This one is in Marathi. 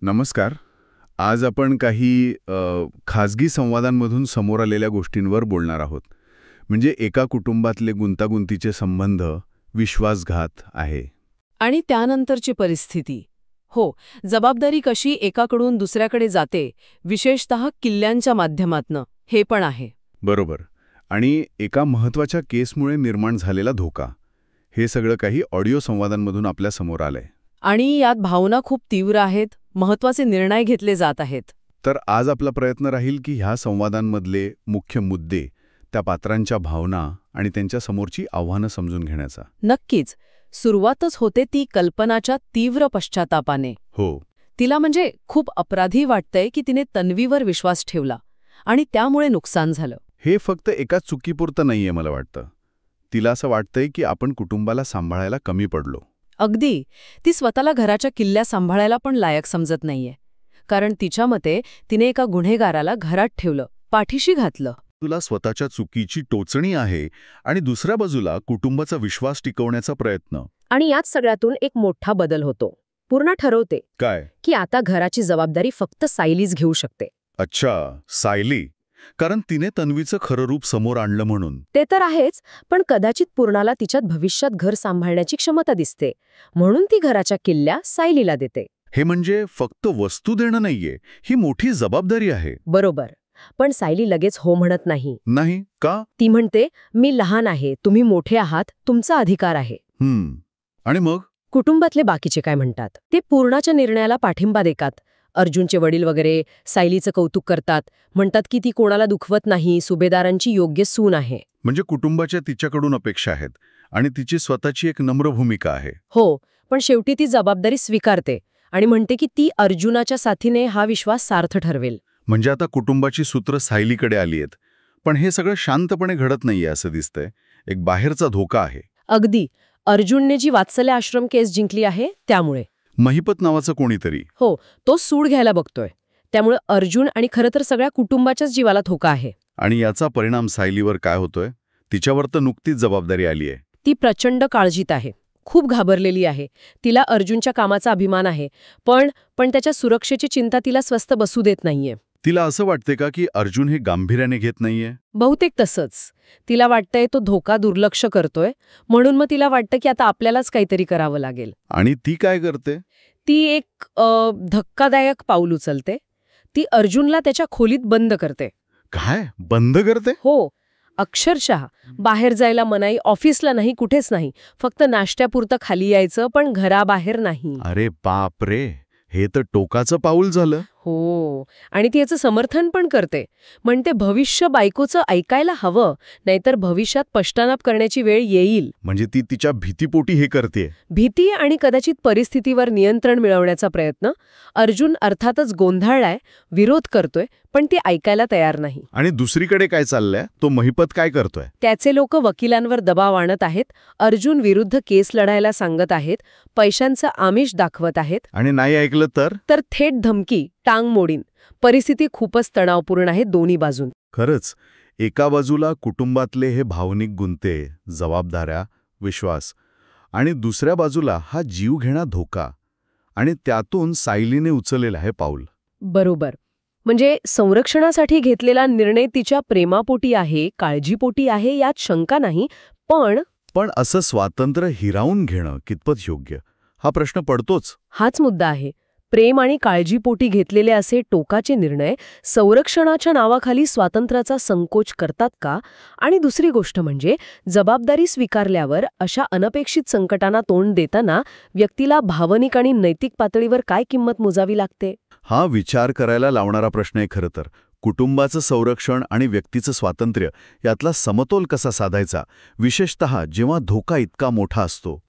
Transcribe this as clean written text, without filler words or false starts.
नमस्कार. आज आपण काही खाजगी संवादांमधून समोर आलेल्या गोष्टींवर बोलणार आहोत. म्हणजे एका कुटुंबातले गुंतागुंतीचे संबंध, विश्वासघात आहे. आणि त्यानंतरची परिस्थिती. हो, जबाबदारी कशी एकाकडून दुसऱ्याकडे जाते, विशेषतः किल्ल्यांच्या माध्यमातनं, हे पण आहे. बरोबर. आणि एका महत्त्वाच्या केसमुळे निर्माण झालेला धोका. हे सगळं काही ऑडिओ संवादांमधून आपल्या समोर आलंय. आणि यात भावना खूप तीव्र आहेत, महत्त्वाचे निर्णय घेतले जात आहेत. तर आज आपला प्रयत्न राहील की ह्या संवादांमधले मुख्य मुद्दे, त्या पात्रांच्या भावना आणि त्यांच्या समोरची आव्हानं समजून घेण्याचा. नक्कीच. सुरुवातच होते ती कल्पनाच्या तीव्र पश्चातापाने. हो. तिला म्हणजे खूप अपराधी वाटतंय की तिने तन्वीवर विश्वास ठेवला आणि त्यामुळे नुकसान झालं. हे फक्त एका चुकीपुरतं नाहीये मला वाटतं. तिला असं वाटतंय की आपण कुटुंबाला सांभाळायला कमी पडलो. अगदी. ती स्वतःला घराच्या किल्ल्या सांभाळायला पण लायक समजत नाहीये. कारण तिच्या मते तिने एका गुन्हेगाराला घरात ठेवलं, पाठीशी घातलं. तुला स्वतःच्या चुकीची टोचणी आहे आणि दुसऱ्या बाजूला कुटुंबाचा विश्वास टिकवण्याचा प्रयत्न. आणि याच सगळ्यातून एक मोठा बदल होतो. पूर्ण ठरवते काय? की आता घराची जबाबदारी फक्त सायलीच घेऊ शकते. अच्छा, सायली. कारण तिने तन्वीचं खरं रूप समोर आणलं म्हणून. ते तर आहेच, पण कदाचित पूर्णाला तिच्यात भविष्यात घर सांभाळण्याची क्षमता दिसते. म्हणून ती घराच्या किल्ल्या सायलीला देते. हे म्हणजे फक्त वस्तू देणं नाहीये, ही मोठी जबाबदारी आहे. बरोबर. पण सायली लगेच हो म्हणत नाही. नाही का? ती म्हणते, मी लहान आहे, तुम्ही मोठे आहात, तुमचा अधिकार आहे. आणि मग? कुटुंबातले बाकीचे काय म्हणतात? ते पूर्णाच्या निर्णयाला पाठिंबा देतात. अर्जुनचे वडील वगैरे सायलीचं कौतुक करतात, म्हणतात की ती कोणाला दुखवत नाही, सुभेदारांची योग्य सून आहे. म्हणजे कुटुंबाच्या तिच्याकडून अपेक्षा आहेत आणि तिची स्वतःची एक नम्र भूमिका आहे. हो, पण शेवटी ती जबाबदारी स्वीकारते आणि म्हणते की ती अर्जुनाच्या साथीने हा विश्वास सार्थ ठरवेल. म्हणजे आता कुटुंबाची सूत्र सायलीकडे आली आहेत. पण हे सगळं शांतपणे घडत नाहीये असं दिसतंय. एक बाहेरचा धोका आहे. अगदी. अर्जुनने जी वात्सल्य आश्रम केस जिंकली आहे त्यामुळे. महिपत नावाचं कोणीतरी. हो, तो सूड घ्यायला बघतोय. त्यामुळे अर्जुन आणि खरं तर सगळ्या कुटुंबाच्याच जीवाला धोका आहे. आणि याचा परिणाम सायलीवर काय होतोय? तिच्यावर तर नुकतीच जबाबदारी आली आहे. ती प्रचंड काळजीत आहे, खूप घाबरलेली आहे. तिला अर्जुनच्या कामाचा अभिमान आहे, पण त्याच्या सुरक्षेची चिंता तिला स्वस्थ बसू देत नाहीये. तिला असं वाटते का की अर्जुन हे गांभीर्याने घेत नाहीये? बहुतेक तसंच. तिला वाटतंय तो धोका दुर्लक्ष करतोय, म्हणून मग तिला वाटतं की आता आपल्यालाच काहीतरी करावं लागेल. आणि ती काय करते? ती एक धक्कादायक पाऊल उचलते. ती अर्जुनला त्याच्या खोलीत बंद करते. काय? बंद करते? हो, अक्षरशः. बाहेर जायला मनाई, ऑफिसला नाही, कुठेच नाही. फक्त नाश्त्यापुरतं खाली यायचं, पण घराबाहेर नाही. अरे बाप रे, हे तर टोकाचं पाऊल झालं. हो, आणि ती याचं समर्थन पण करते. म्हणते भविष्य बायकोचं ऐकायला हवं, नाहीतर भविष्यात पश्चाताप करण्याची वेळ येईल. म्हणजे ती तिच्या भीतीपोटी हे करते. भीती आणि कदाचित परिस्थितीवर नियंत्रण मिळवण्याचा प्रयत्न. अर्जुन अर्थातच गोंधळलाय, विरोध करतोय, पण ती ऐकायला तयार नाही. आणि दुसरीकडे काय चाललंय? तो महिपत काय करतोय? त्याचे लोक वकिलांवर दबाव आणत आहेत. अर्जुन विरुद्ध केस लढायला सांगत आहेत, पैशांचं आमिष दाखवत आहेत. आणि नाही ऐकलं तर थेट धमकी, टांग मोडीन. परिस्थिती खूपच तणावपूर्ण आहे दोन्ही बाजून. खरंच, एका बाजूला कुटुंबातले हे भावनिक गुंते, जबाबदाऱ्या, विश्वास, आणि दुसऱ्या बाजूला हा जीवघेणा धोका, आणि त्यातून सायलीने उचललेलं हे पाऊल. बरोबर. म्हणजे संरक्षणासाठी घेतलेला निर्णय तिच्या प्रेमापोटी आहे, काळजीपोटी आहे, यात शंका नाही. पण असं स्वातंत्र्य हिरावून घेणं कितपत योग्य, हा प्रश्न पडतोच. हाच मुद्दा आहे. प्रेम आणि काळजीपोटी घेतलेले असे टोकाचे निर्णय संरक्षणाच्या नावाखाली स्वातंत्र्याचा संकोच करतात का? आणि दुसरी गोष्ट म्हणजे जबाबदारी स्वीकारल्यावर अशा अनपेक्षित संकटांना तोंड देताना व्यक्तीला भावनिक आणि नैतिक पातळीवर काय किंमत मोजावी लागते? हा विचार करायला लावणारा प्रश्न आहे खरं तर. कुटुंबाचं संरक्षण आणि व्यक्तीचं स्वातंत्र्य यातला समतोल कसा साधायचा, विशेषतः जेव्हा धोका इतका मोठा असतो.